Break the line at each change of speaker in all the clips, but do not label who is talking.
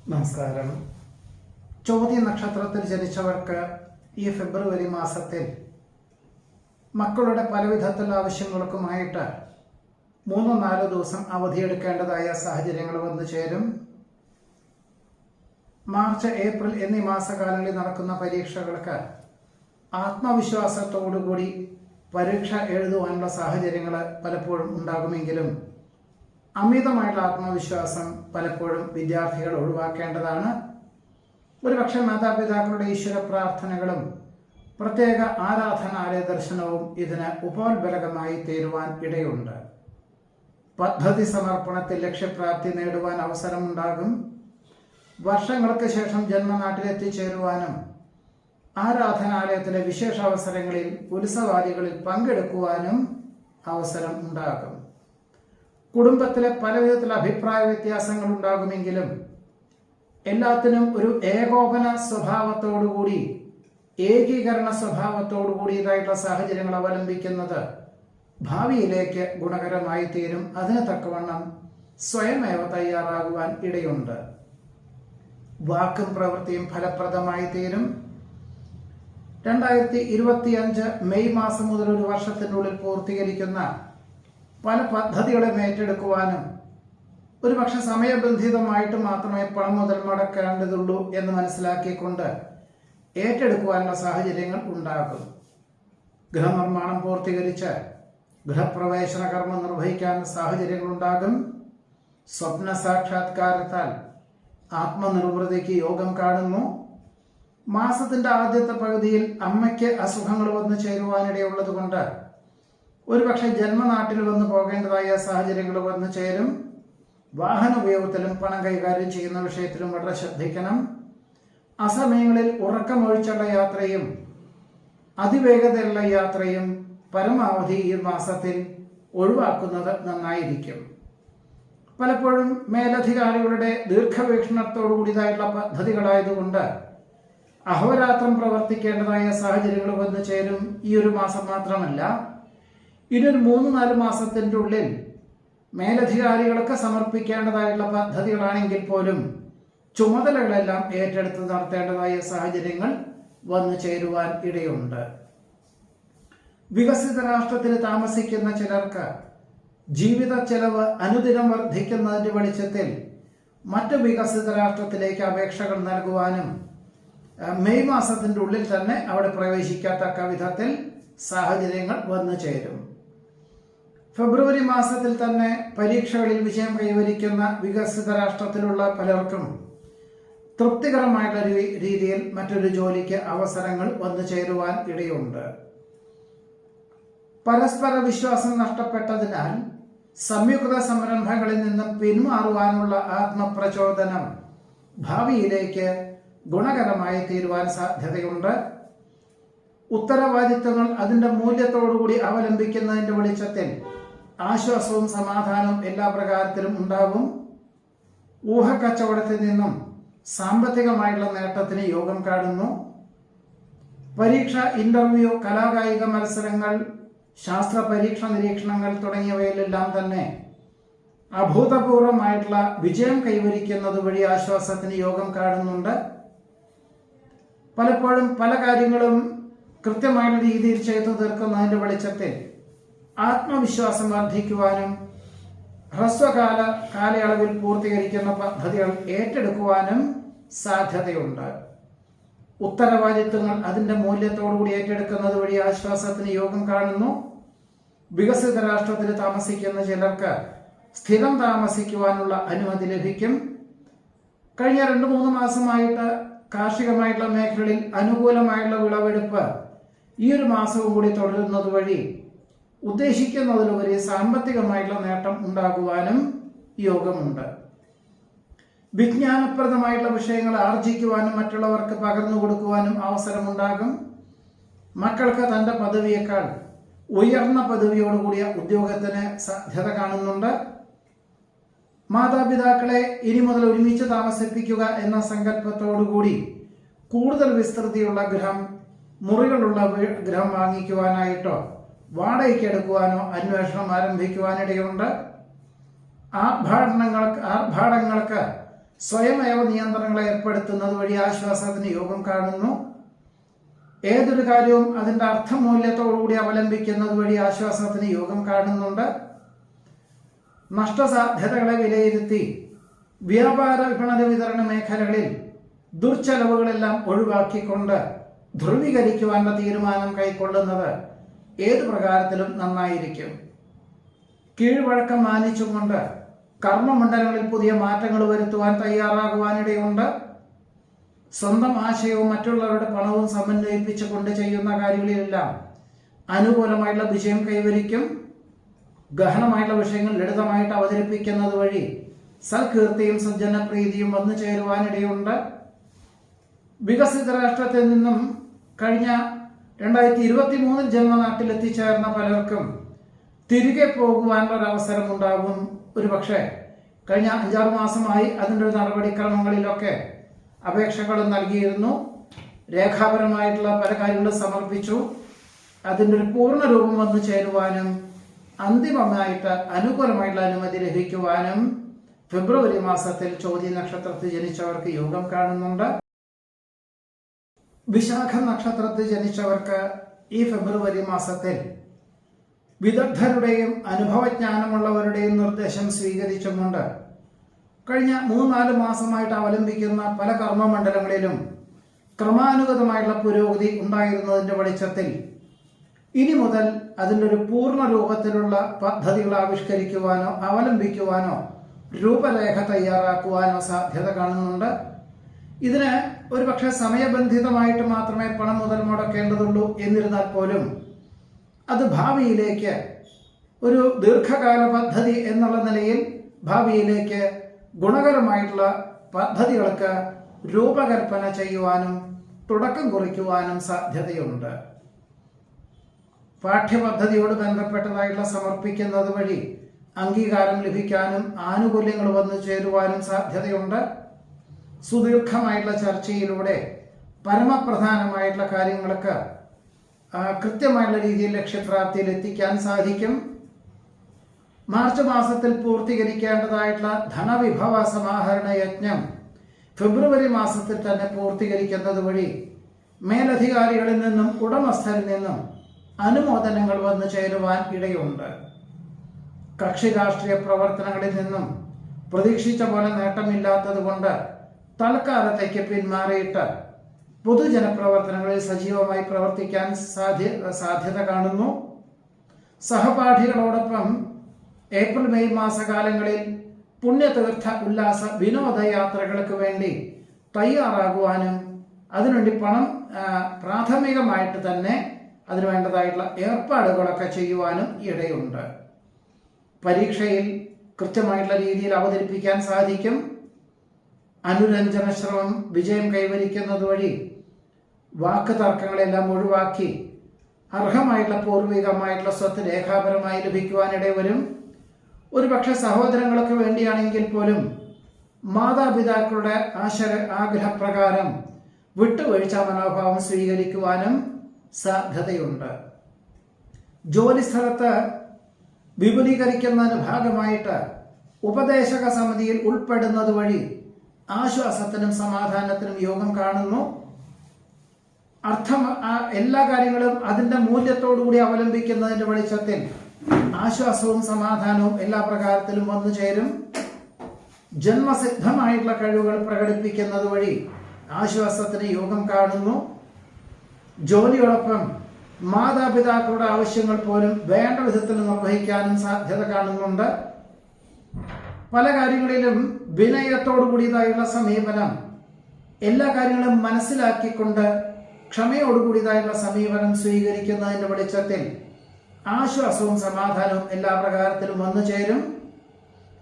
നമസ്കാരം. ചോതി നക്ഷത്രത്തിൽ ജനിച്ചവർക്ക് ഈ ഫെബ്രുവരി മാസത്തിൽ മക്കളുടെ പലവിധത്തിലുള്ള ആവശ്യങ്ങൾക്കുമായിട്ട് 3-4 ദിവസം അവധിയെടുക്കേണ്ടതായ സാഹചര്യങ്ങൾ വന്നു ചേരും. മാർച്ച്, ഏപ്രിൽ എന്നീ മാസകാലങ്ങളിൽ നടക്കുന്ന പരീക്ഷകൾക്ക് ആത്മവിശ്വാസത്തോടുകൂടി പരീക്ഷ എഴുതുവാനുള്ള സാഹചര്യങ്ങൾ പലപ്പോഴും ഉണ്ടാകുമെങ്കിലും അമിതമായിട്ടുള്ള ആത്മവിശ്വാസം പലപ്പോഴും വിദ്യാർത്ഥികൾ ഒഴിവാക്കേണ്ടതാണ്. ഒരുപക്ഷെ മാതാപിതാക്കളുടെ ഈശ്വര പ്രാർത്ഥനകളും പ്രത്യേക ആരാധനാലയ ദർശനവും ഇതിന് ഉപോത്ബലകമായി തീരുവാൻ ഇടയുണ്ട്. പദ്ധതി സമർപ്പണത്തിൽ ലക്ഷ്യപ്രാപ്തി നേടുവാൻ അവസരമുണ്ടാകും. വർഷങ്ങൾക്ക് ശേഷം ജന്മനാട്ടിലെത്തിച്ചേരുവാനും ആരാധനാലയത്തിലെ വിശേഷാവസരങ്ങളിൽ ഉത്സവാദികളിൽ പങ്കെടുക്കുവാനും അവസരം ഉണ്ടാകും. കുടുംബത്തിലെ പലവിധത്തിലുള്ള അഭിപ്രായ വ്യത്യാസങ്ങൾ ഉണ്ടാകുമെങ്കിലും എല്ലാത്തിനും ഒരു ഏകോപന സ്വഭാവത്തോടുകൂടി, ഏകീകരണ സ്വഭാവത്തോടുകൂടിയതായിട്ടുള്ള സാഹചര്യങ്ങൾ അവലംബിക്കുന്നത് ഭാവിയിലേക്ക് ഗുണകരമായി തീരും. അതിന് തക്കവണ്ണം സ്വയമേവ തയ്യാറാകുവാൻ ഇടയുണ്ട്. വാക്കും പ്രവൃത്തിയും ഫലപ്രദമായി തീരും. 2025 മെയ് മാസം മുതൽ ഒരു വർഷത്തിനുള്ളിൽ പൂർത്തീകരിക്കുന്ന പല പദ്ധതികളും ഏറ്റെടുക്കുവാനും ഒരുപക്ഷെ സമയബന്ധിതമായിട്ട് മാത്രമേ പണം മുതൽ മുടക്കേണ്ടതുള്ളൂ എന്ന് മനസ്സിലാക്കിക്കൊണ്ട് ഏറ്റെടുക്കുവാനുള്ള സാഹചര്യങ്ങൾ ഉണ്ടാകും. ഗൃഹനിർമ്മാണം പൂർത്തീകരിച്ച് ഗൃഹപ്രവേശന കർമ്മം നിർവഹിക്കാൻ സാഹചര്യങ്ങളുണ്ടാകും. സ്വപ്ന സാക്ഷാത്കാരത്താൽ ആത്മനിർവൃതിക്ക് യോഗം കാണുന്നു. മാസത്തിന്റെ ആദ്യത്തെ പകുതിയിൽ അമ്മയ്ക്ക് അസുഖങ്ങൾ വന്നു ചേരുവാനിടയുള്ളത് കൊണ്ട് ഒരുപക്ഷെ ജന്മനാട്ടിൽ വന്നു പോകേണ്ടതായ സാഹചര്യങ്ങൾ വന്നു ചേരും. വാഹന ഉപയോഗത്തിലും പണം കൈകാര്യം ചെയ്യുന്ന വിഷയത്തിലും വളരെ ശ്രദ്ധിക്കണം. അസമയങ്ങളിൽ ഉറക്കമൊഴിച്ചുള്ള യാത്രയും അതിവേഗതയുള്ള യാത്രയും പരമാവധി ഈ മാസത്തിൽ ഒഴിവാക്കുന്നത് നന്നായിരിക്കും. പലപ്പോഴും മേലധികാരികളുടെ ദീർഘവീക്ഷണത്തോടു കൂടിയതായിട്ടുള്ള പദ്ധതികളായതുകൊണ്ട് അഹോരാത്രം പ്രവർത്തിക്കേണ്ടതായ സാഹചര്യങ്ങൾ വന്നു ചേരും. ഈ ഒരു മാസം മാത്രമല്ല, ഇതൊരു 3-4 മാസത്തിൻ്റെ ഉള്ളിൽ മേലധികാരികളൊക്കെ സമർപ്പിക്കേണ്ടതായിട്ടുള്ള പദ്ധതികളാണെങ്കിൽ പോലും ചുമതലകളെല്ലാം ഏറ്റെടുത്ത് നടത്തേണ്ടതായ സാഹചര്യങ്ങൾ വന്നു ചേരുവാൻ ഇടയുണ്ട്. വികസിത രാഷ്ട്രത്തിൽ താമസിക്കുന്ന ചിലർക്ക് ജീവിത ചെലവ് അനുദിനം വർദ്ധിക്കുന്നതിന്റെ വെളിച്ചത്തിൽ മറ്റു വികസിത രാഷ്ട്രത്തിലേക്ക് അപേക്ഷകൾ നൽകുവാനും മെയ് മാസത്തിന്റെ ഉള്ളിൽ തന്നെ അവിടെ പ്രവേശിക്കത്തക്ക വിധത്തിൽ സാഹചര്യങ്ങൾ വന്നു ചേരും. ഫെബ്രുവരി മാസത്തിൽ തന്നെ പരീക്ഷകളിൽ വിജയം കൈവരിക്കുന്ന വികസിത രാഷ്ട്രത്തിലുള്ള പലർക്കും തൃപ്തികരമായിട്ടുള്ള രീതിയിൽ മറ്റൊരു ജോലിക്ക് അവസരങ്ങൾ വന്നു ചേരുവാൻ ഇടയുണ്ട്. പരസ്പര വിശ്വാസം നഷ്ടപ്പെട്ടതിനാൽ സംയുക്ത സംരംഭങ്ങളിൽ നിന്നും പിന്മാറുവാനുള്ള ആത്മപ്രചോദനം ഭാവിയിലേക്ക് ഗുണകരമായി തീരുവാൻ സാധ്യതയുണ്ട്. ഉത്തരവാദിത്വങ്ങൾ അതിന്റെ മൂല്യത്തോടുകൂടി അവലംബിക്കുന്നതിന്റെ വെളിച്ചത്തിൽ ആശ്വാസവും സമാധാനവും എല്ലാ പ്രകാരത്തിലും ഉണ്ടാകും. ഊഹക്കച്ചവടത്തിൽ നിന്നും സാമ്പത്തികമായിട്ടുള്ള നേട്ടത്തിന് യോഗം കാണുന്നു. പരീക്ഷ, ഇന്റർവ്യൂ, കലാകായിക മത്സരങ്ങൾ, ശാസ്ത്ര പരീക്ഷ നിരീക്ഷണങ്ങൾ തുടങ്ങിയവയിലെല്ലാം തന്നെ അഭൂതപൂർവമായിട്ടുള്ള വിജയം കൈവരിക്കുന്നത് വഴി ആശ്വാസത്തിന് യോഗം കാണുന്നുണ്ട്. പലപ്പോഴും പല കാര്യങ്ങളും കൃത്യമായ രീതിയിൽ ചെയ്തു തീർക്കുന്നതിന്റെ വെളിച്ചത്തിൽ ആത്മവിശ്വാസം വർദ്ധിക്കുവാനും ഹ്രസ്വകാല കാലയളവിൽ പൂർത്തീകരിക്കുന്ന പദ്ധതികൾ ഏറ്റെടുക്കുവാനും സാധ്യതയുണ്ട്. ഉത്തരവാദിത്വങ്ങൾ അതിന്റെ മൂല്യത്തോടുകൂടി ഏറ്റെടുക്കുന്നത് വഴി ആശ്വാസത്തിന് യോഗം കാണുന്നു. വികസിത രാഷ്ട്രത്തിൽ താമസിക്കുന്ന ചിലർക്ക് സ്ഥിരം താമസിക്കുവാനുള്ള അനുമതി ലഭിക്കും. കഴിഞ്ഞ 2-3 മാസമായിട്ട് കാർഷികമായിട്ടുള്ള മേഖലകളിൽ അനുകൂലമായിട്ടുള്ള വിളവെടുപ്പ് ഈ ഒരു മാസവും കൂടി തുടരുന്നത് വഴി ഉദ്ദേശിക്കുന്നതിലുപരി സാമ്പത്തികമായിട്ടുള്ള നേട്ടം ഉണ്ടാകുവാനും യോഗമുണ്ട്. വിജ്ഞാനപ്രദമായിട്ടുള്ള വിഷയങ്ങൾ ആർജിക്കുവാനും മറ്റുള്ളവർക്ക് പകർന്നു കൊടുക്കുവാനും അവസരമുണ്ടാകും. മക്കൾക്ക് തന്റെ പദവിയേക്കാൾ ഉയർന്ന പദവിയോടുകൂടിയ ഉദ്യോഗത്തിന് സാധ്യത കാണുന്നുണ്ട്. മാതാപിതാക്കളെ ഇനി മുതൽ ഒരുമിച്ച് താമസിപ്പിക്കുക എന്ന സങ്കല്പത്തോടുകൂടി കൂടുതൽ വിസ്തൃതിയുള്ള ഗൃഹം, മുറികളുള്ള ഗൃഹം വാങ്ങിക്കുവാനായിട്ടോ വാടകയ്ക്ക് എടുക്കുവാനോ അന്വേഷണം ആരംഭിക്കുവാനിടയുണ്ട്. ആർഭാടങ്ങൾക്ക് സ്വയമേവ നിയന്ത്രണങ്ങൾ ഏർപ്പെടുത്തുന്നത് വഴി ആശ്വാസത്തിന് യോഗം കാണുന്നു. ഏതൊരു കാര്യവും അതിന്റെ അർത്ഥമൂല്യത്തോടുകൂടി അവലംബിക്കുന്നത് വഴി ആശ്വാസത്തിന് യോഗം കാണുന്നുണ്ട്. നഷ്ടസാധ്യതകളെ വിലയിരുത്തി വ്യാപാര വിപണന വിതരണ മേഖലകളിൽ ദുർച്ചെലവുകളെല്ലാം ഒഴിവാക്കിക്കൊണ്ട് ധ്രുവീകരിക്കുവാനുള്ള തീരുമാനം കൈക്കൊള്ളുന്നത് ഏതു പ്രകാരത്തിലും നന്നായിരിക്കും. കീഴ്വഴക്കം മാനിച്ചുകൊണ്ട് കർമ്മമണ്ഡലങ്ങളിൽ പുതിയ മാറ്റങ്ങൾ വരുത്തുവാൻ തയ്യാറാകുവാനിടയുണ്ട്. സ്വന്തം ആശയവും മറ്റുള്ളവരുടെ പണവും സമന്വയിപ്പിച്ചുകൊണ്ട് ചെയ്യുന്ന കാര്യങ്ങളിലെല്ലാം അനുകൂലമായിട്ടുള്ള വിജയം കൈവരിക്കും. ഗഹനമായിട്ടുള്ള വിഷയങ്ങൾ ലളിതമായിട്ട് അവതരിപ്പിക്കുന്നത് വഴി സൽകീർത്തിയും സജ്ജനപ്രീതിയും വന്നു ചേരുവാനിടയുണ്ട്. വികസിത രാഷ്ട്രത്തിൽ നിന്നും കഴിഞ്ഞ 2023 ജന്മനാട്ടിൽ എത്തിച്ചേർന്ന പലർക്കും തിരികെ പോകുവാനുള്ള ഒരു അവസരം ഉണ്ടാകും. ഒരുപക്ഷെ കഴിഞ്ഞ 5-6 മാസമായി അതിൻ്റെ ഒരു നടപടിക്രമങ്ങളിലൊക്കെ അപേക്ഷകളും നൽകിയിരുന്നു. രേഖാപരമായിട്ടുള്ള പല കാര്യങ്ങളും സമർപ്പിച്ചു. അതിൻ്റെ ഒരു പൂർണ്ണ രൂപം വന്നു ചേരുവാനും അന്തിമമായിട്ട് അനുകൂലമായിട്ടുള്ള അനുമതി ലഭിക്കുവാനും ഫെബ്രുവരി മാസത്തിൽ ചോതി നക്ഷത്രത്തിൽ ജനിച്ചവർക്ക് യോഗം കാണുന്നുണ്ട്. വിശാഖ നക്ഷത്രത്തിൽ ജനിച്ചവർക്ക് ഈ ഫെബ്രുവരി മാസത്തിൽ വിദഗ്ധരുടെയും അനുഭവജ്ഞാനമുള്ളവരുടെയും നിർദ്ദേശം സ്വീകരിച്ചുകൊണ്ട് കഴിഞ്ഞ 3-4 മാസമായിട്ട് അവലംബിക്കുന്ന പല കർമ്മമണ്ഡലങ്ങളിലും ക്രമാനുഗതമായിട്ടുള്ള പുരോഗതി ഉണ്ടായിരുന്നതിന്റെ വെളിച്ചത്തിൽ ഇനി മുതൽ അതിൻ്റെ ഒരു പൂർണ്ണ രൂപത്തിലുള്ള പദ്ധതികൾ ആവിഷ്കരിക്കുവാനോ അവലംബിക്കുവാനോ രൂപരേഖ തയ്യാറാക്കുവാനോ സാധ്യത കാണുന്നുണ്ട്. ഇതിന് ഒരു പക്ഷേ സമയബന്ധിതമായിട്ട് മാത്രമേ പണം മുതൽ മുടക്കേണ്ടതുള്ളൂ. എന്നിരുന്നാൽ പോലും അത് ഭാവിയിലേക്ക് ഒരു ദീർഘകാല പദ്ധതി എന്നുള്ള നിലയിൽ ഭാവിയിലേക്ക് ഗുണകരമായിട്ടുള്ള പദ്ധതികൾക്ക് രൂപകൽപ്പന ചെയ്യുവാനും തുടക്കം കുറിക്കുവാനും സാധ്യതയുണ്ട്. പാഠ്യപദ്ധതിയോട് ബന്ധപ്പെട്ടതായിട്ടുള്ള സമർപ്പിക്കുന്നത് വഴി അംഗീകാരം ലഭിക്കാനും ആനുകൂല്യങ്ങൾ വന്നു ചേരുവാനും സാധ്യതയുണ്ട്. സുദീർഘമായിട്ടുള്ള ചർച്ചയിലൂടെ പരമപ്രധാനമായിട്ടുള്ള കാര്യങ്ങൾക്ക് കൃത്യമായിട്ടുള്ള രീതിയിൽ ലക്ഷ്യപ്രാപ്തിയിൽ എത്തിക്കാൻ സാധിക്കും. മാർച്ച് മാസത്തിൽ പൂർത്തീകരിക്കേണ്ടതായിട്ടുള്ള ധനവിഭവ സമാഹരണ യജ്ഞം ഫെബ്രുവരി മാസത്തിൽ തന്നെ പൂർത്തീകരിക്കുന്നത് വഴി മേലധികാരികളിൽ നിന്നും ഉടമസ്ഥരിൽ നിന്നും അനുമോദനങ്ങൾ വന്നു ചേരുവാൻ ഇടയുണ്ട്. കക്ഷി രാഷ്ട്രീയ പ്രവർത്തനങ്ങളിൽ നിന്നും പ്രതീക്ഷിച്ച പോലെ നേട്ടമില്ലാത്തത് കൊണ്ട് തൽക്കാലത്തേക്ക് പിന്മാറിയിട്ട് പൊതുജനപ്രവർത്തനങ്ങളിൽ സജീവമായി പ്രവർത്തിക്കാൻ സാധ്യത കാണുന്നു. സഹപാഠികളോടൊപ്പം ഏപ്രിൽ-മെയ് മാസകാലങ്ങളിൽ പുണ്യതീർത്ഥ ഉല്ലാസ വിനോദയാത്രകൾക്ക് വേണ്ടി തയ്യാറാകുവാനും അതിനുവേണ്ടി പണം പ്രാഥമികമായിട്ട് തന്നെ അതിനു വേണ്ടതായിട്ടുള്ള ഏർപ്പാടുകളൊക്കെ ചെയ്യുവാനും ഇടയുണ്ട്. പരീക്ഷയിൽ കൃത്യമായിട്ടുള്ള രീതിയിൽ അവതരിപ്പിക്കാൻ സാധിക്കും. അനുരഞ്ജന ശ്രമം വിജയം കൈവരിക്കുന്നത് വഴി വാക്ക് തർക്കങ്ങളെല്ലാം ഒഴിവാക്കി അർഹമായിട്ടുള്ള പൂർവികമായിട്ടുള്ള സ്വത്ത് രേഖാപരമായി ലഭിക്കുവാനിട വരും. ഒരുപക്ഷെ സഹോദരങ്ങൾക്ക് വേണ്ടിയാണെങ്കിൽ പോലും മാതാപിതാക്കളുടെ ആഗ്രഹപ്രകാരം വിട്ടുവീഴ്ച മനോഭാവം സ്വീകരിക്കുവാനും സാധ്യതയുണ്ട്. ജോലിസ്ഥലത്ത് വിപുലീകരിക്കുന്നതിന് ഭാഗമായിട്ട് ഉപദേശക സമിതിയിൽ ഉൾപ്പെടുന്നത് വഴി ആശ്വാസത്തിനും സമാധാനത്തിനും യോഗം കാണുന്നു. എല്ലാ കാര്യങ്ങളും അതിന്റെ മൂല്യത്തോടുകൂടി അവലംബിക്കുന്നതിന്റെ വെളിച്ചത്തിൽ ആശ്വാസവും സമാധാനവും എല്ലാ പ്രകാരത്തിലും വന്നു ചേരും. ജന്മസിദ്ധമായിട്ടുള്ള കഴിവുകൾ പ്രകടിപ്പിക്കുന്നത് വഴി ആശ്വാസത്തിന് യോഗം കാണുന്നു. ജോലിയോടൊപ്പം മാതാപിതാക്കളുടെ ആവശ്യങ്ങൾ പോലും വേണ്ട വിധത്തിൽ നിർവഹിക്കാനും സാധ്യത കാണുന്നുണ്ട്. പല കാര്യങ്ങളിലും വിനയത്തോടു കൂടിയതായുള്ള സമീപനം, എല്ലാ കാര്യങ്ങളും മനസ്സിലാക്കിക്കൊണ്ട് ക്ഷമയോടുകൂടിയതായുള്ള സമീപനം സ്വീകരിക്കുന്നതിന്റെ വെളിച്ചത്തിൽ ആശ്വാസവും സമാധാനവും എല്ലാ പ്രകാരത്തിലും വന്നു ചേരും.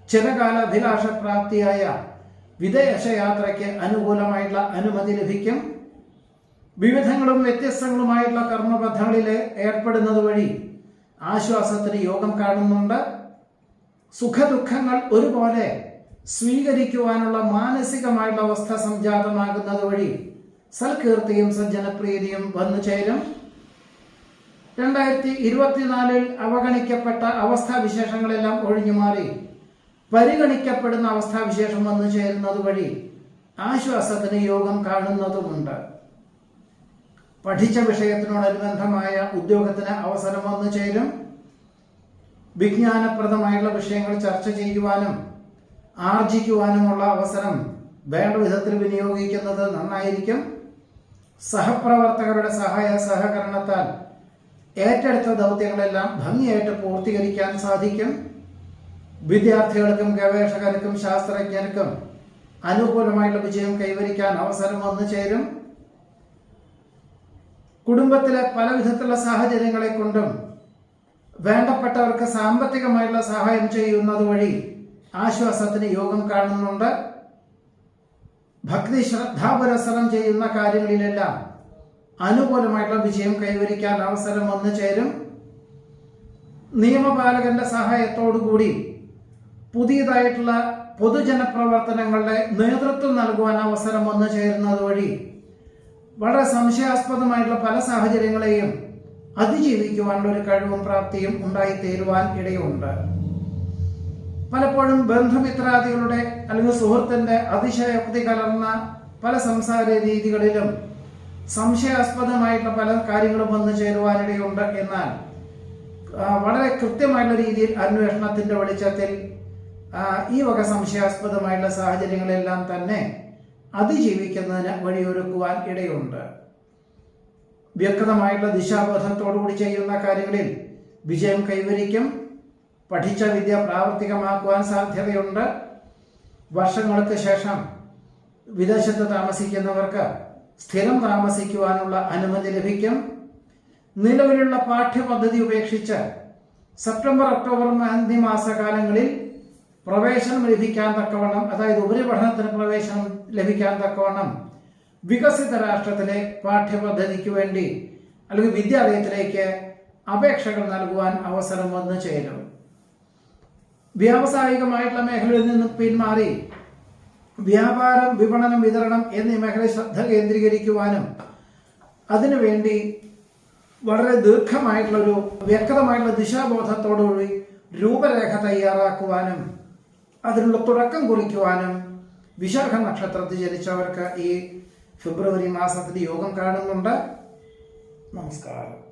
ചിരകാല അഭിലാഷപ്രാപ്തിയായ വിദേശയാത്രയ്ക്ക് അനുകൂലമായിട്ടുള്ള അനുമതി ലഭിക്കും. വിവിധങ്ങളും വ്യത്യസ്തങ്ങളുമായിട്ടുള്ള കർമ്മബദ്ധങ്ങളിൽ ഏർപ്പെടുന്നത് വഴി ആശ്വാസത്തിന് യോഗം കാണുന്നുണ്ട്. സുഖദുഃഖങ്ങൾ ഒരുപോലെ സ്വീകരിക്കുവാനുള്ള മാനസികമായിട്ടുള്ള അവസ്ഥ സംജാതമാകുന്നത് വഴി സൽകീർത്തിയും സജ്ജനപ്രീതിയും വന്നു ചേരും. 2024 അവഗണിക്കപ്പെട്ട അവസ്ഥാവിശേഷങ്ങളെല്ലാം ഒഴിഞ്ഞുമാറി പരിഗണിക്കപ്പെടുന്ന അവസ്ഥാവിശേഷം വന്നു ചേരുന്നത് വഴി ആശ്വാസത്തിന് യോഗം കാണുന്നതുമുണ്ട്. പഠിച്ച വിഷയത്തിനോടനുബന്ധമായ ഉദ്യോഗത്തിന് അവസരം വന്നു ചേരും. വിജ്ഞാനപ്രദമായുള്ള വിഷയങ്ങൾ ചർച്ച ചെയ്യുവാനും ആർജിക്കുവാനുമുള്ള അവസരം വേണ്ട വിധത്തിൽ വിനിയോഗിക്കുന്നത് നന്നായിരിക്കും. സഹപ്രവർത്തകരുടെ സഹായ സഹകരണത്താൽ ഏറ്റെടുത്ത ദൗത്യങ്ങളെല്ലാം ഭംഗിയായിട്ട് പൂർത്തീകരിക്കാൻ സാധിക്കും. വിദ്യാർത്ഥികൾക്കും ഗവേഷകർക്കും ശാസ്ത്രജ്ഞർക്കും അനുകൂലമായുള്ള വിജയം കൈവരിക്കാൻ അവസരം വന്നു ചേരും. കുടുംബത്തിലെ പല വിധത്തിലുള്ള സാഹചര്യങ്ങളെ കൊണ്ടും വേണ്ടപ്പെട്ടവർക്ക് സാമ്പത്തികമായുള്ള സഹായം ചെയ്യുന്നത് വഴി ആശ്വാസത്തിന് യോഗം കാണുന്നുണ്ട്. ഭക്തി ശ്രദ്ധാപുരസരം ചെയ്യുന്ന കാര്യങ്ങളിലെല്ലാം അനുകൂലമായിട്ടുള്ള വിജയം കൈവരിക്കാൻ അവസരം വന്നു ചേരും. നിയമപാലകന്റെ സഹായത്തോടുകൂടി പുതിയതായിട്ടുള്ള പൊതുജനപ്രവർത്തനങ്ങളുടെ നേതൃത്വം നൽകുവാൻ അവസരം വന്നു ചേരുന്നത് വഴി വളരെ സംശയാസ്പദമായിട്ടുള്ള പല സാഹചര്യങ്ങളെയും അതിജീവിക്കുവാനുള്ള ഒരു കഴിവും പ്രാപ്തിയും ഉണ്ടായിത്തീരുവാൻ ഇടയുണ്ട്. പലപ്പോഴും ബന്ധുമിത്രാദികളുടെ അല്ലെങ്കിൽ സുഹൃത്തിന്റെ അതിശയോക്തി കലർന്ന പല സംസാര രീതികളിലും സംശയാസ്പദമായിട്ടുള്ള പല കാര്യങ്ങളും വന്നു ചേരുവാനിടയുണ്ട്. എന്നാൽ വളരെ കൃത്യമായിട്ടുള്ള രീതിയിൽ അന്വേഷണത്തിന്റെ വെളിച്ചത്തിൽ ഈ വക സംശയാസ്പദമായിട്ടുള്ള സാഹചര്യങ്ങളെല്ലാം തന്നെ അതിജീവിക്കുന്നതിന് വഴിയൊരുക്കുവാൻ ഇടയുണ്ട്. വ്യക്തമായിട്ടുള്ള ദിശാബോധത്തോടുകൂടി ചെയ്യുന്ന കാര്യങ്ങളിൽ വിജയം കൈവരിക്കും. പഠിച്ച വിദ്യ പ്രാവർത്തികമാക്കുവാൻ സാധ്യതയുണ്ട്. വർഷങ്ങൾക്ക് ശേഷം വിദേശത്ത് താമസിക്കുന്നവർക്ക് സ്ഥിരം താമസിക്കുവാനുള്ള അനുമതി ലഭിക്കും. നിലവിലുള്ള പാഠ്യപദ്ധതി ഉപേക്ഷിച്ച് സെപ്റ്റംബർ ഒക്ടോബർ മാസകാലങ്ങളിൽ പ്രവേശനം ലഭിക്കാൻ തക്കവണ്ണം, അതായത് ഉപരിപഠനത്തിന് പ്രവേശനം ലഭിക്കാൻ തക്കവണ്ണം വികസിത രാഷ്ട്രത്തിലെ പാഠ്യപദ്ധതിക്ക് വേണ്ടി അല്ലെങ്കിൽ വിദ്യാലയത്തിലേക്ക് അപേക്ഷകൾ നൽകുവാൻ അവസരം വന്നു ചേരും. വ്യാവസായികമായിട്ടുള്ള മേഖലയിൽ നിന്ന് പിന്മാറി വ്യാപാരം, വിപണനം, വിതരണം എന്നീ മേഖലയിൽ ശ്രദ്ധ കേന്ദ്രീകരിക്കുവാനും അതിനുവേണ്ടി വളരെ ദീർഘമായിട്ടുള്ളൊരു വ്യക്തമായിട്ടുള്ള ദിശാബോധത്തോടുകൂടി രൂപരേഖ തയ്യാറാക്കുവാനും അതിനുള്ള തുടക്കം കുറിക്കുവാനും വിശാഖ നക്ഷത്രത്തിൽ ജനിച്ചവർക്ക് ഈ ഫെബ്രുവരി മാസത്തിൽ യോഗം കാണുന്നുണ്ട്. നമസ്കാരം.